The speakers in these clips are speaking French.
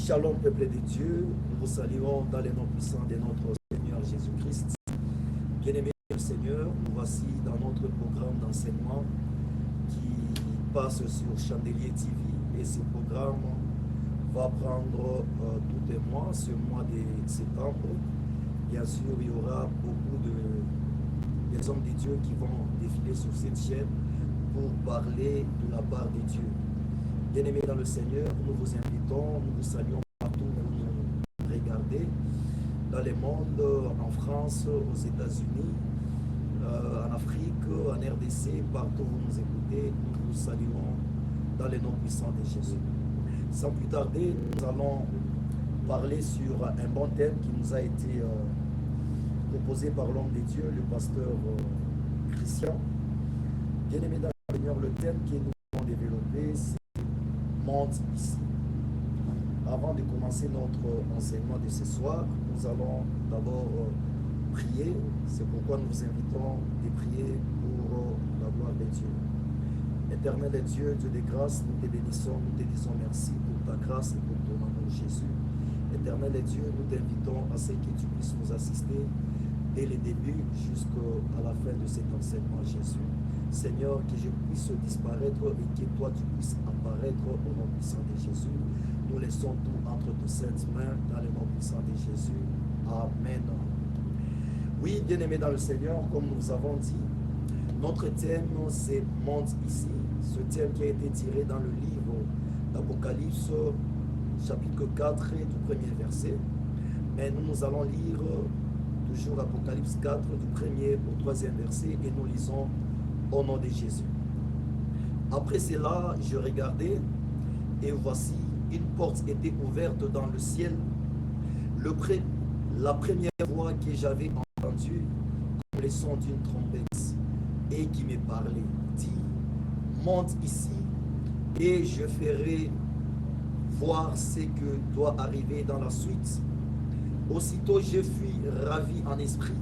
Shalom, peuple de Dieu, nous vous saluons dans les noms puissants de notre Seigneur Jésus-Christ. Bien-aimés du Seigneur, nous voici dans notre programme d'enseignement qui passe sur Chandelier TV. Et ce programme va prendre tout un mois, ce mois de septembre. Bien sûr, il y aura beaucoup des hommes de Dieu qui vont défiler sur cette chaîne pour parler de la part de Dieu. Bien-aimés dans le Seigneur, nous vous invitons, nous vous saluons partout où vous nous regardez, dans le monde, en France, aux États-Unis, en Afrique, en RDC, partout où vous nous écoutez, nous vous saluons dans le nom puissant de Jésus. Sans plus tarder, nous allons parler sur un bon thème qui nous a été proposé par l'homme de Dieu, le pasteur Christian. Bien-aimés dans le Seigneur, le thème que nous allons développer, c'est monte ici. Avant de commencer notre enseignement de ce soir, nous allons d'abord prier. C'est pourquoi nous vous invitons de prier pour la gloire de Dieu. Éternel Dieu, Dieu de grâce, nous te bénissons, nous te disons merci pour ta grâce et pour ton amour, Jésus. Éternel Dieu, nous t'invitons à ce que tu puisses nous assister dès le début jusqu'à la fin de cet enseignement, Jésus. Seigneur, que je puisse disparaître et que toi tu puisses apparaître au nom puissant de Jésus. Nous laissons tout entre tes saintes mains dans le nom puissant de Jésus. Amen. Oui, bien-aimés dans le Seigneur, comme nous avons dit, notre thème c'est monte ici. Ce thème qui a été tiré dans le livre d'Apocalypse, chapitre 4 du premier verset. Mais nous allons lire toujours Apocalypse 4 du premier au troisième verset et nous lisons au nom de Jésus. Après cela, je regardais et voici une porte était ouverte dans le ciel. La première voix que j'avais entendue comme le son d'une trompette et qui me parlait dit: monte ici et je ferai voir ce que doit arriver dans la suite. Aussitôt je fus ravi en esprit.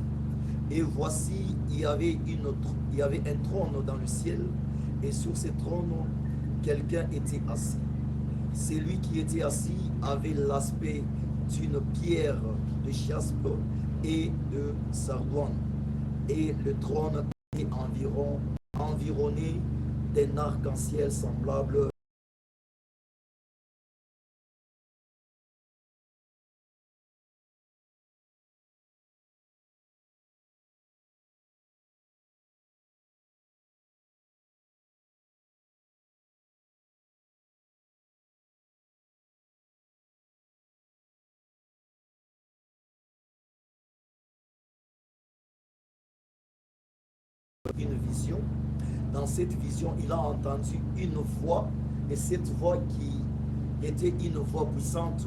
Et voici, il y avait un trône dans le ciel, et sur ce trône, quelqu'un était assis. Celui qui était assis avait l'aspect d'une pierre de jaspe et de sardoine. Et le trône était environné d'un arc-en-ciel semblable une vision. Dans cette vision, il a entendu une voix, et cette voix qui était une voix puissante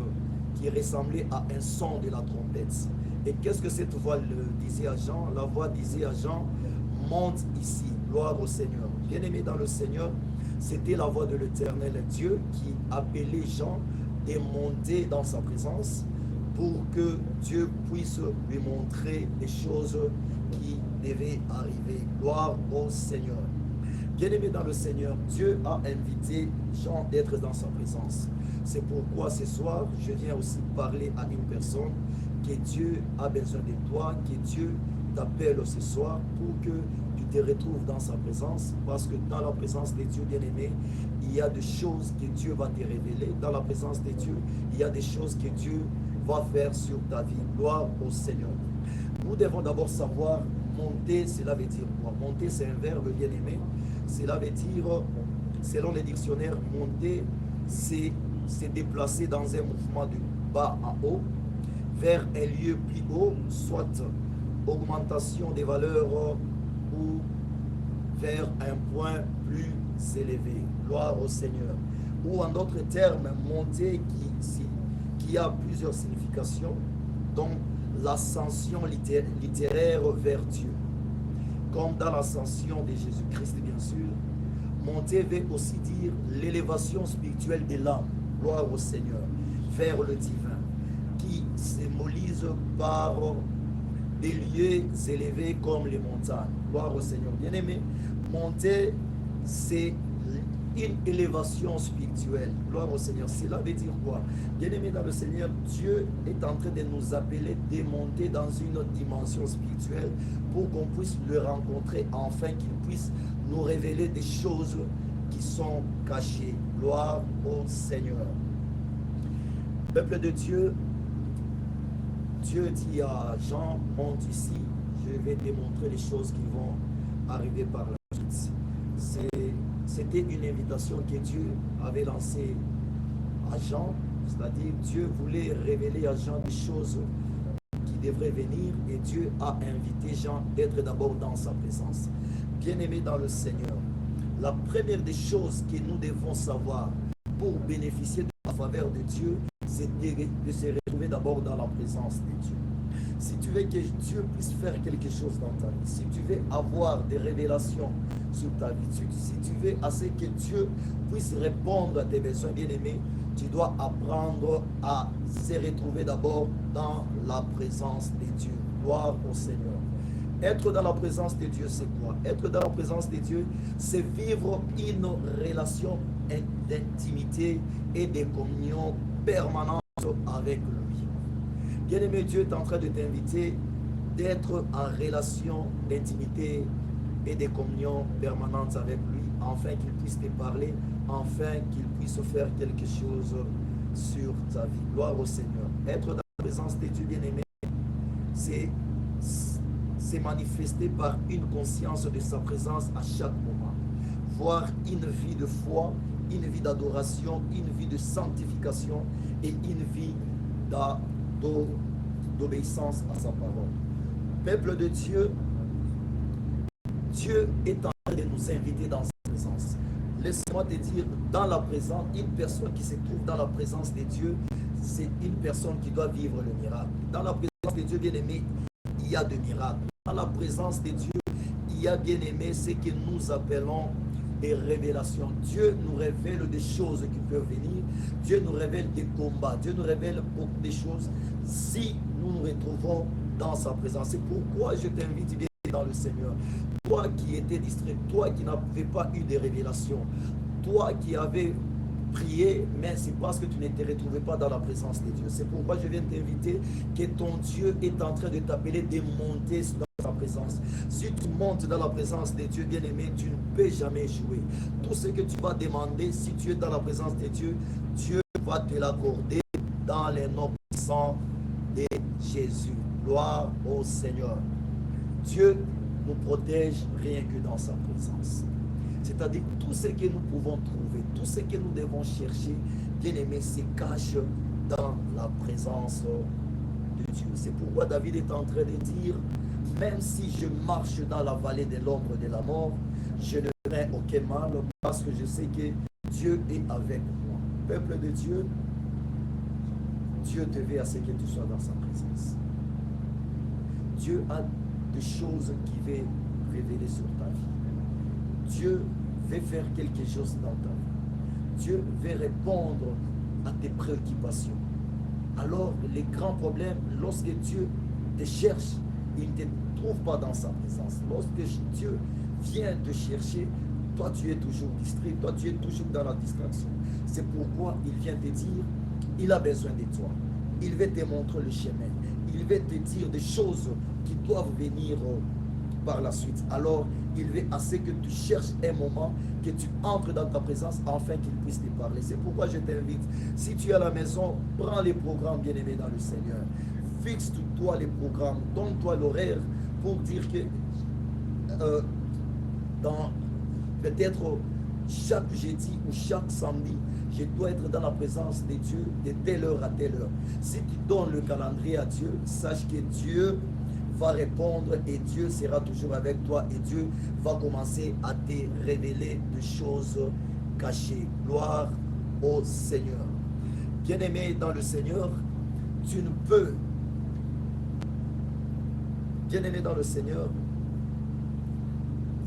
qui ressemblait à un son de la trompette. Et qu'est-ce que cette voix le disait à Jean? La voix disait à Jean: monte ici, gloire au Seigneur. Bien-aimé dans le Seigneur, c'était la voix de l'Éternel Dieu qui appelait Jean de monter dans sa présence pour que Dieu puisse lui montrer les choses qui devaient arriver. Gloire au Seigneur. Bien-aimé dans le Seigneur, Dieu a invité Jean d'être dans sa présence. C'est pourquoi ce soir, je viens aussi parler à une personne que Dieu a besoin de toi, que Dieu t'appelle ce soir pour que tu te retrouves dans sa présence, parce que dans la présence de Dieu, bien-aimé, il y a des choses que Dieu va te révéler. Dans la présence de Dieu, il y a des choses que Dieu va faire sur ta vie. Gloire au Seigneur. Nous devons d'abord savoir, monter, cela veut dire quoi? Monter, c'est un verbe, bien-aimé. Cela veut dire, selon les dictionnaires, monter, c'est se déplacer dans un mouvement de bas en haut vers un lieu plus haut, soit augmentation des valeurs ou vers un point plus élevé. Gloire au Seigneur. Ou en d'autres termes, monter qui a plusieurs significations, dont l'ascension littéraire vers Dieu. Comme dans l'ascension de Jésus-Christ, bien sûr, monter veut aussi dire l'élévation spirituelle de l'âme, gloire au Seigneur, vers le divin, qui symbolise par des lieux élevés comme les montagnes. Gloire au Seigneur. Bien-aimé, monter, c'est une élévation spirituelle. Gloire au Seigneur. Cela veut dire quoi? Bien-aimé dans le Seigneur, Dieu est en train de nous appeler, de monter dans une autre dimension spirituelle pour qu'on puisse le rencontrer, afin qu'il puisse nous révéler des choses qui sont cachées. Gloire au Seigneur. Peuple de Dieu, Dieu dit à Jean, monte ici, je vais te montrer les choses qui vont arriver par la suite. C'était une invitation que Dieu avait lancée à Jean, c'est-à-dire Dieu voulait révéler à Jean des choses qui devraient venir, et Dieu a invité Jean d'être d'abord dans sa présence. Bien-aimé dans le Seigneur, la première des choses que nous devons savoir pour bénéficier de la faveur de Dieu, c'est de se retrouver d'abord dans la présence de Dieu. Si tu veux que Dieu puisse faire quelque chose dans ta vie, si tu veux avoir des révélations sur ta vie, si tu veux assez que Dieu puisse répondre à tes besoins, bien-aimés, tu dois apprendre à se retrouver d'abord dans la présence de Dieu. Gloire au Seigneur. Être dans la présence de Dieu, c'est quoi? Être dans la présence de Dieu, c'est vivre une relation d'intimité et de communion permanente avec lui. Bien-aimé, Dieu est en train de t'inviter d'être en relation d'intimité et de communion permanente avec lui, afin qu'il puisse te parler, afin qu'il puisse faire quelque chose sur ta vie. Gloire au Seigneur. Être dans la présence de Dieu, bien-aimé, c'est manifesté par une conscience de sa présence à chaque moment. Voir une vie de foi, une vie d'adoration, une vie de sanctification et une vie d'obéissance à sa parole. Peuple de Dieu, Dieu est en train de nous inviter dans sa présence. Laisse-moi te dire, dans la présence, une personne qui se trouve dans la présence de Dieu, c'est une personne qui doit vivre le miracle. Dans la présence de Dieu, bien-aimé, il y a des miracles. Dans la présence de Dieu, il y a, bien-aimé, ce que nous appelons des révélations. Dieu nous révèle des choses qui peuvent venir. Dieu nous révèle des combats. Dieu nous révèle beaucoup de choses si nous nous retrouvons dans sa présence. C'est pourquoi je t'invite bien dans le Seigneur. Toi qui étais distrait, toi qui n'avais pas eu de révélations, toi qui avais prié, mais c'est parce que tu ne te retrouvais pas dans la présence de Dieu. C'est pourquoi je viens t'inviter que ton Dieu est en train de t'appeler de monter dans sa présence. Si tu montes dans la présence de Dieu, bien-aimé, tu ne peux jamais échouer. Tout ce que tu vas demander, si tu es dans la présence de Dieu, Dieu va te l'accorder dans les noms puissants de Jésus. Gloire au Seigneur. Dieu nous protège rien que dans sa présence. C'est-à-dire tout ce que nous pouvons trouver, tout ce que nous devons chercher, bien-aimé, se cache dans la présence de Dieu. C'est pourquoi David est en train de dire, même si je marche dans la vallée de l'ombre de la mort, je ne crains aucun mal, parce que je sais que Dieu est avec moi. Peuple de Dieu, Dieu te veut à ce que tu sois dans sa présence. Dieu a des choses qu'il veut révéler sur ta vie. Dieu veut faire quelque chose dans ta vie. Dieu veut répondre à tes préoccupations. Alors, les grands problèmes, lorsque Dieu te cherche, il ne te trouve pas dans sa présence. Lorsque Dieu vient te chercher, toi tu es toujours distrait, toi tu es toujours dans la distraction. C'est pourquoi il vient te dire, il a besoin de toi. Il veut te montrer le chemin. Il veut te dire des choses qui doivent venir par la suite. Alors, il veut assez que tu cherches un moment, que tu entres dans ta présence, afin qu'il puisse te parler. C'est pourquoi je t'invite. Si tu es à la maison, prends les programmes, bien-aimés dans le Seigneur. Fixe-toi les programmes, donne-toi l'horaire pour dire que dans peut-être chaque jeudi ou chaque samedi, je dois être dans la présence de Dieu de telle heure à telle heure. Si tu donnes le calendrier à Dieu, sache que Dieu va répondre et Dieu sera toujours avec toi et Dieu va commencer à te révéler des choses cachées. Gloire au Seigneur. Bien-aimé dans le Seigneur, tu ne peux, bien-aimé dans le Seigneur,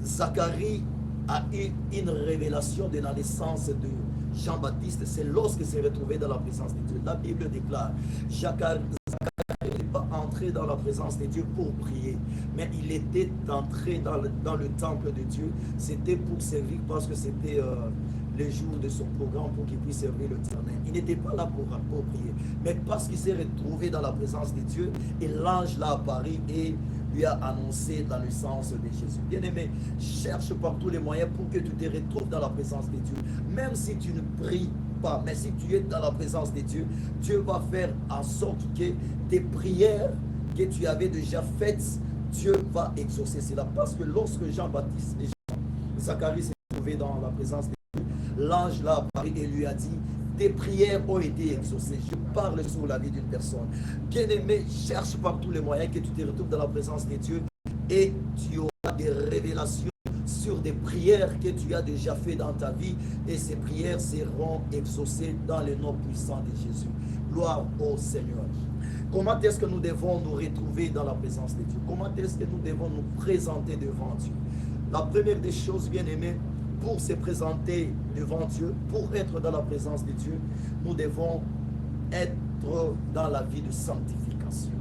Zacharie a eu une révélation de la naissance de Jean-Baptiste. C'est lorsqu'il s'est retrouvé dans la présence de Dieu. La Bible déclare, Zacharie n'est pas entré dans la présence de Dieu pour prier, mais il était entré dans le temple de Dieu. C'était pour servir, parce que c'était les jours de son programme pour qu'il puisse servir l'Éternel. Il n'était pas là pour prier, mais parce qu'il s'est retrouvé dans la présence de Dieu, et l'ange l'a apparu et lui a annoncé la naissance de Jésus. Bien-aimé, cherche par tous les moyens pour que tu te retrouves dans la présence de Dieu. Même si tu ne pries pas, mais si tu es dans la présence de Dieu, Dieu va faire en sorte que tes prières que tu avais déjà faites, Dieu va exaucer cela. Parce que lorsque Jean-Baptiste et Zacharie s'est trouvé dans la présence de Dieu, l'ange l'a apparu et lui a dit: tes prières ont été exaucées. Je parle sur la vie d'une personne. Bien-aimé, cherche par tous les moyens que tu te retrouves dans la présence de Dieu et tu auras des révélations sur des prières que tu as déjà fait dans ta vie, et ces prières seront exaucées dans le nom puissant de Jésus. Gloire au Seigneur. Comment est-ce que nous devons nous retrouver dans la présence de Dieu? Comment est-ce que nous devons nous présenter devant Dieu? La première des choses, bien aimés, pour se présenter devant Dieu, pour être dans la présence de Dieu, nous devons être dans la vie de sanctification.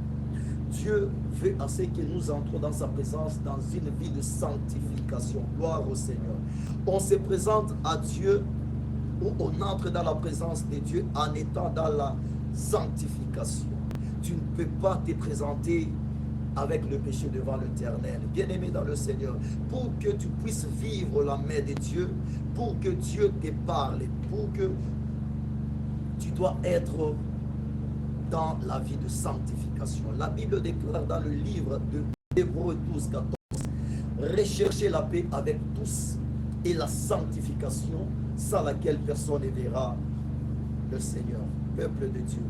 Dieu veut à ce que nous entrons dans sa présence dans une vie de sanctification. Gloire au Seigneur. On se présente à Dieu, ou on entre dans la présence de Dieu en étant dans la sanctification. Tu ne peux pas te présenter avec le péché devant l'Éternel. Bien-aimé dans le Seigneur, pour que tu puisses vivre la main de Dieu, pour que Dieu te parle, pour que tu dois être dans la vie de sanctification. La Bible déclare dans le livre de Hébreux 12, 14, recherchez la paix avec tous et la sanctification, sans laquelle personne ne verra le Seigneur. Peuple de Dieu,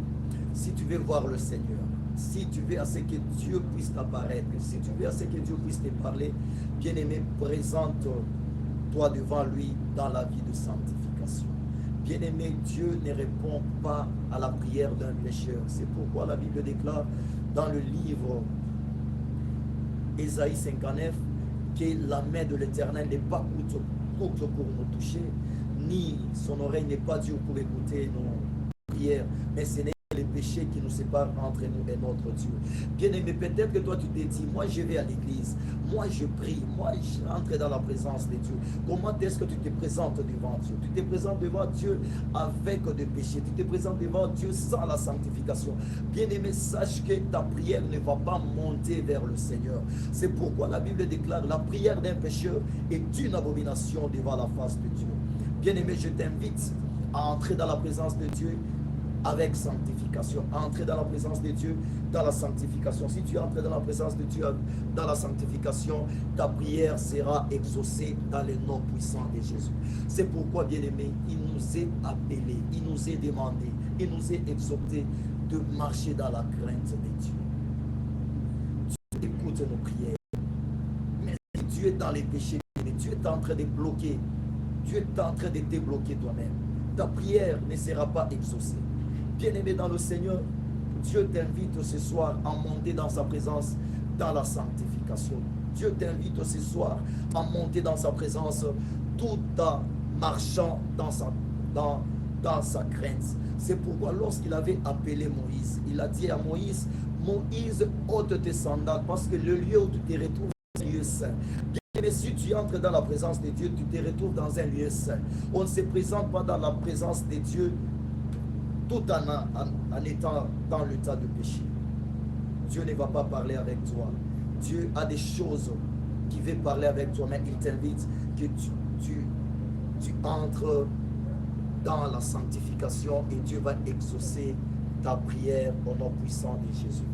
si tu veux voir le Seigneur, si tu veux à ce que Dieu puisse t'apparaître, si tu veux à ce que Dieu puisse te parler, bien-aimé, présente-toi devant lui dans la vie de sanctification. Bien-aimé, Dieu ne répond pas à la prière d'un pécheur. C'est pourquoi la Bible déclare dans le livre Ésaïe 59 que la main de l'Éternel n'est pas courte pour nous toucher, ni son oreille n'est pas dure pour écouter nos prières, mais ce n'est les péchés qui nous séparent entre nous et notre Dieu. Bien-aimé, peut-être que toi tu te dis: moi je vais à l'église, moi je prie, moi je rentre dans la présence de Dieu. Comment est-ce que tu te présentes devant Dieu? Tu te présentes devant Dieu avec des péchés, tu te présentes devant Dieu sans la sanctification. Bien-aimé, sache que ta prière ne va pas monter vers le Seigneur. C'est pourquoi la Bible déclare: la prière d'un pécheur est une abomination devant la face de Dieu. Bien-aimé, je t'invite à entrer dans la présence de Dieu avec sanctification. Entrer dans la présence de Dieu dans la sanctification. Si tu entres dans la présence de Dieu dans la sanctification, ta prière sera exaucée dans le nom puissant de Jésus. C'est pourquoi, bien-aimé, il nous est appelé, il nous est demandé, il nous est exhorté de marcher dans la crainte de Dieu. Dieu écoute nos prières. Mais si tu es dans les péchés, Dieu est en train de bloquer, Dieu est en train de te bloquer toi-même. Ta prière ne sera pas exaucée. Bien-aimé dans le Seigneur, Dieu t'invite ce soir à monter dans sa présence dans la sanctification. Dieu t'invite ce soir à monter dans sa présence tout en marchant dans sa crainte. C'est pourquoi lorsqu'il avait appelé Moïse, il a dit à Moïse: Moïse, ôte tes sandales, parce que le lieu où tu te retrouves est un lieu saint. Mais si tu entres dans la présence de Dieu, tu te retrouves dans un lieu saint. On ne se présente pas dans la présence de Dieu tout en étant dans l'état de péché. Dieu ne va pas parler avec toi. Dieu a des choses qu'il veut parler avec toi, mais il t'invite que tu entres dans la sanctification et Dieu va exaucer ta prière au nom puissant de Jésus.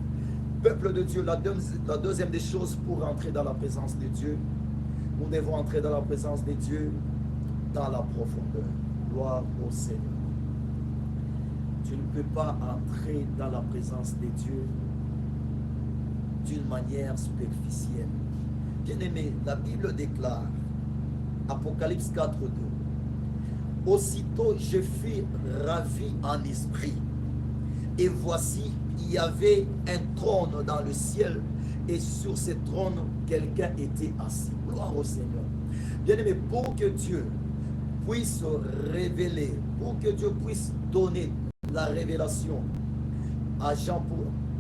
Peuple de Dieu, la deuxième des choses pour entrer dans la présence de Dieu, nous devons entrer dans la présence de Dieu dans la profondeur. Gloire au Seigneur. Tu ne peux pas entrer dans la présence de Dieu d'une manière superficielle. Bien-aimé, la Bible déclare, Apocalypse 4:2, aussitôt je fus ravi en esprit, et voici, il y avait un trône dans le ciel, et sur ce trône, quelqu'un était assis. Gloire au Seigneur. Bien-aimé, pour que Dieu puisse révéler, pour que Dieu puisse donner la révélation à Jean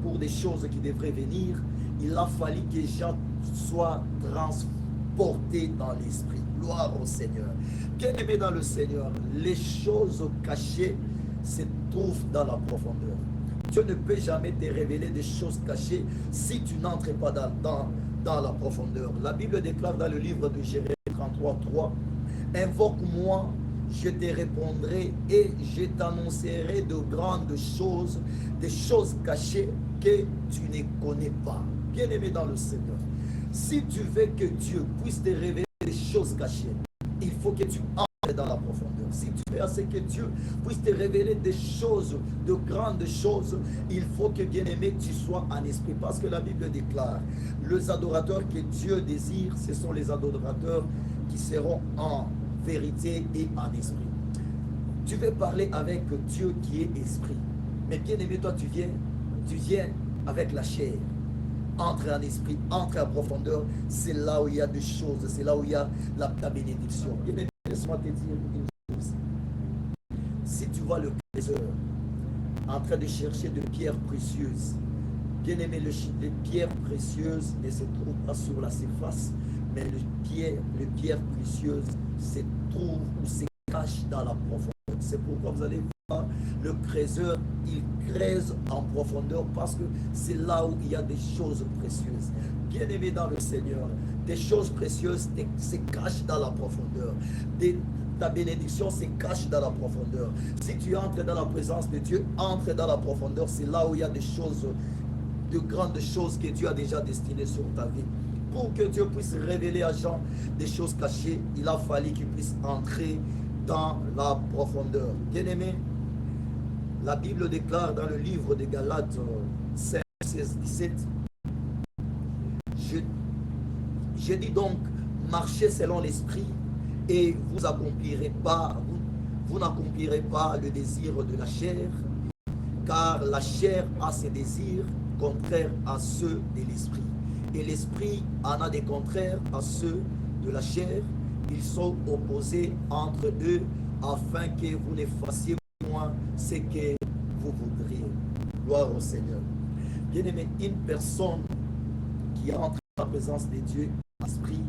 pour des choses qui devraient venir, il a fallu que Jean soit porté dans l'esprit. Gloire au Seigneur. Bien-aimé dans le Seigneur, les choses cachées se trouvent dans la profondeur. Dieu ne peut jamais te révéler des choses cachées si tu n'entres pas dans la profondeur. La Bible déclare dans le livre de Jérémie 33:3, invoque-moi, je te répondrai et je t'annoncerai de grandes choses, des choses cachées que tu ne connais pas. Bien-aimé dans le Seigneur, si tu veux que Dieu puisse te révéler des choses cachées, il faut que tu entres dans la profondeur. Si tu veux assez que Dieu puisse te révéler des choses, de grandes choses, il faut que, bien-aimé, tu sois en esprit. Parce que la Bible déclare, les adorateurs que Dieu désire, ce sont les adorateurs qui seront en vérité et en esprit. Tu veux parler avec Dieu qui est esprit. Mais bien-aimé, toi, tu viens avec la chair. Entre en esprit, entre en profondeur, c'est là où il y a des choses, c'est là où il y a ta bénédiction. Bien-aimé, laisse-moi te dire une chose. Si tu vois le trésor en train de chercher de pierres précieuses, bien-aimé, les pierres précieuses ne se trouvent pas sur la surface, mais les pierres précieuses se trouvent ou se cachent dans la profondeur. C'est pourquoi vous allez voir le creuseur, il creuse en profondeur parce que c'est là où il y a des choses précieuses. Bien-aimé dans le Seigneur, des choses précieuses se cachent dans la profondeur. Ta bénédiction se cache dans la profondeur. Si tu entres dans la présence de Dieu, entre dans la profondeur, c'est là où il y a des choses, de grandes choses que Dieu a déjà destinées sur ta vie. Pour que Dieu puisse révéler à Jean des choses cachées, il a fallu qu'il puisse entrer dans la profondeur. Bien-aimé, la Bible déclare dans le livre de Galates 5, 16, 17, je dis donc, marchez selon l'esprit et vous n'accomplirez pas le désir de la chair, car la chair a ses désirs contraires à ceux de l'esprit. Et l'esprit en a des contraires à ceux de la chair. Ils sont opposés entre eux afin que vous ne fassiez moins ce que vous voudriez. Gloire au Seigneur. Bien-aimé, une personne qui entre dans la présence de Dieu, l'esprit,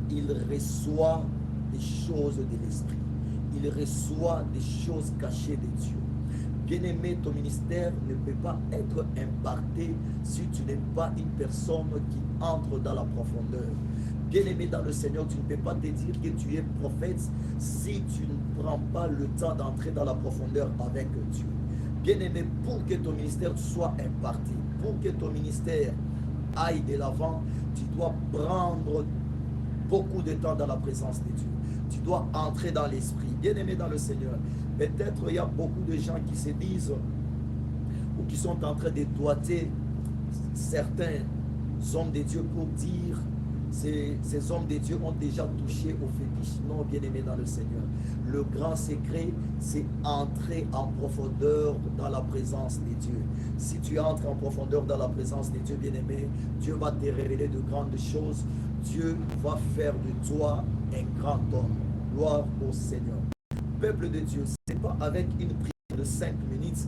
il reçoit des choses de l'esprit. Il reçoit des choses cachées de Dieu. Bien-aimé, ton ministère ne peut pas être imparté si tu n'es pas une personne qui entre dans la profondeur. Bien-aimé dans le Seigneur, tu ne peux pas te dire que tu es prophète si tu ne prends pas le temps d'entrer dans la profondeur avec Dieu. Bien-aimé, pour que ton ministère soit imparti, pour que ton ministère aille de l'avant, tu dois prendre beaucoup de temps dans la présence de Dieu. Tu dois entrer dans l'esprit. Bien-aimé dans le Seigneur, peut-être il y a beaucoup de gens qui se disent ou qui sont en train de doiter certains hommes de Dieu pour dire ces hommes de Dieu ont déjà touché au fétiche. Non, bien-aimé dans le Seigneur. Le grand secret, c'est entrer en profondeur dans la présence de Dieu. Si tu entres en profondeur dans la présence de Dieu, bien-aimé, Dieu va te révéler de grandes choses. Dieu va faire de toi un grand homme. Gloire au Seigneur. Peuple de Dieu, ce n'est pas avec une prière de 5 minutes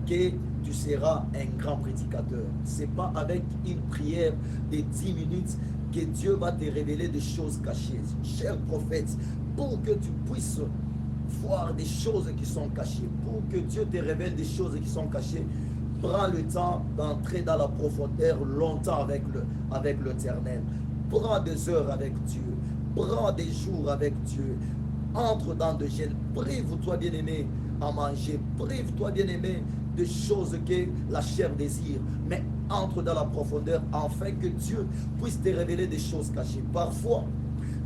que tu seras un grand prédicateur. Ce n'est pas avec une prière de 10 minutes que Dieu va te révéler des choses cachées. Cher prophète, pour que tu puisses voir des choses qui sont cachées, pour que Dieu te révèle des choses qui sont cachées, prends le temps d'entrer dans la profondeur longtemps avec l'Éternel. Prends des heures avec Dieu. Prends des jours avec Dieu. Entre dans de jeûnes. Prive-toi, bien-aimé, à manger. Prive-toi, bien-aimé, de choses que la chair désire. Mais entre dans la profondeur afin que Dieu puisse te révéler des choses cachées. Parfois,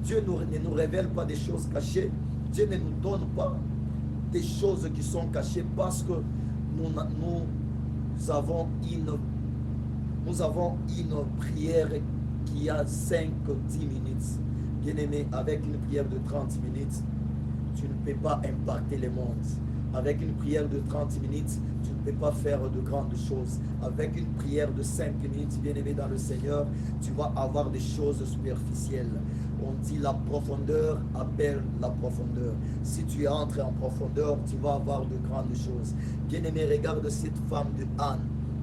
Dieu ne nous révèle pas des choses cachées. Dieu ne nous donne pas des choses qui sont cachées parce que nous avons une prière qui a 5-10 minutes. Bien-aimé, avec une prière de 30 minutes, tu ne peux pas impacter le monde. Avec une prière de 30 minutes, tu ne peux pas faire de grandes choses. Avec une prière de 5 minutes, bien-aimé dans le Seigneur, tu vas avoir des choses superficielles. On dit la profondeur appelle la profondeur. Si tu entres en profondeur, tu vas avoir de grandes choses. Bien-aimé, regarde cette femme de Anne.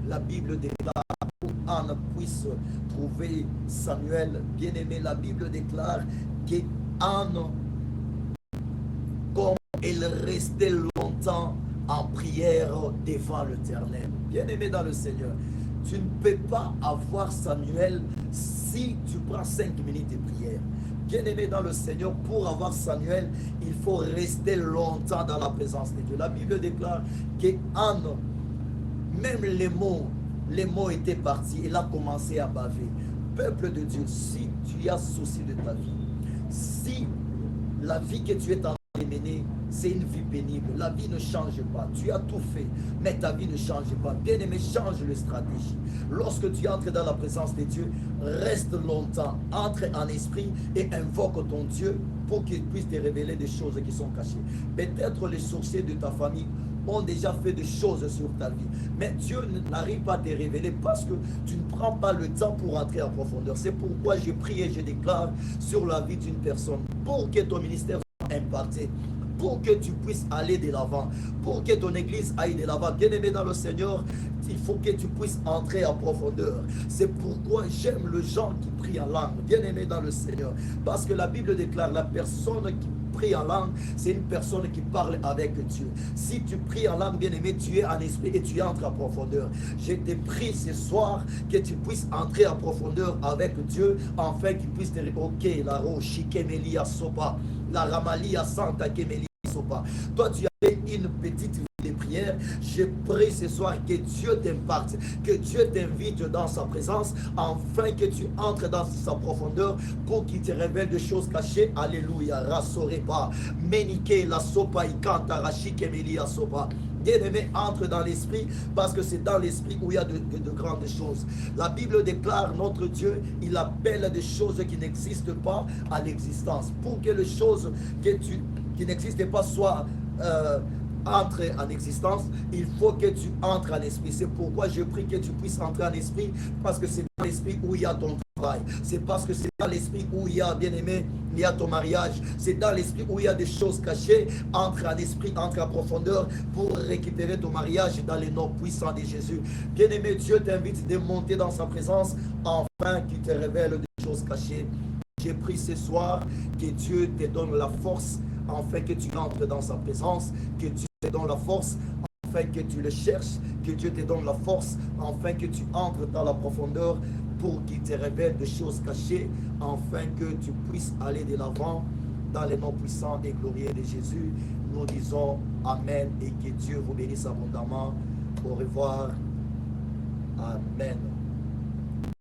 la Bible déclare, où Anne puisse trouver Samuel. Bien-aimé, la Bible déclare qu'Anne, comme elle restait longtemps en prière devant l'Éternel. Bien-aimé dans le Seigneur, tu ne peux pas avoir Samuel si tu prends 5 minutes de prière. Bien-aimé dans le Seigneur, pour avoir Samuel, il faut rester longtemps dans la présence de Dieu. La Bible déclare qu'Anne, même les mots étaient partis, elle a commencé à baver. Peuple de Dieu, si tu as souci de ta vie, si la vie que tu es en train de mener, c'est une vie pénible, la vie ne change pas, tu as tout fait, mais ta vie ne change pas. Bien-aimé, change de stratégie. Lorsque tu entres dans la présence de Dieu, reste longtemps, entre en esprit et invoque ton Dieu pour qu'il puisse te révéler des choses qui sont cachées. Peut-être les sorciers de ta famille ont déjà fait des choses sur ta vie, mais Dieu n'arrive pas à te révéler parce que tu ne prends pas le temps pour entrer en profondeur. C'est pourquoi je prie et je déclare sur la vie d'une personne pour que ton ministère soit imparti, pour que tu puisses aller de l'avant, pour que ton église aille de l'avant. Bien-aimé dans le Seigneur, il faut que tu puisses entrer en profondeur. C'est pourquoi j'aime les gens qui prient en langue. Bien-aimé dans le Seigneur, parce que la Bible déclare la personne qui prie en langue, c'est une personne qui parle avec Dieu. Si tu pries en langue, bien-aimé, tu es en esprit et tu entres en profondeur. Je te prie ce soir que tu puisses entrer en profondeur avec Dieu, afin qu'il puisse te dire, ok, la roche, Kemelia Sopa, la Ramalia Santa Kemelia Sopa. Toi, tu avais une petite vie de prière. Je prie ce soir que Dieu t'impacte, que Dieu t'invite dans sa présence, afin que tu entres dans sa profondeur pour qu'il te révèle des choses cachées. Alléluia. Rassorepa, Menike, la sopa, Ikanta, Rachik, Emelia, sopa. Bien-aimé, entre dans l'esprit, parce que c'est dans l'esprit où il y a de grandes choses. La Bible déclare notre Dieu, il appelle des choses qui n'existent pas à l'existence. Pour que les choses qui n'existent pas soient entre en existence, il faut que tu entres en esprit. C'est pourquoi je prie que tu puisses entrer en esprit, parce que c'est dans l'esprit où il y a ton travail. C'est parce que c'est dans l'esprit où il y a, bien-aimé, il y a ton mariage. C'est dans l'esprit où il y a des choses cachées. Entre en esprit, entre en profondeur pour récupérer ton mariage dans les noms puissants de Jésus. Bien-aimé, Dieu t'invite de monter dans sa présence, afin qu'il te révèle des choses cachées. J'ai pris ce soir que Dieu te donne la force, afin que tu entres dans sa présence, que Dieu te donne la force, afin que tu le cherches, que Dieu te donne la force, afin que tu entres dans la profondeur, pour qu'il te révèle des choses cachées, afin que tu puisses aller de l'avant dans les noms puissants et glorieux de Jésus. Nous disons Amen et que Dieu vous bénisse abondamment. Au revoir. Amen.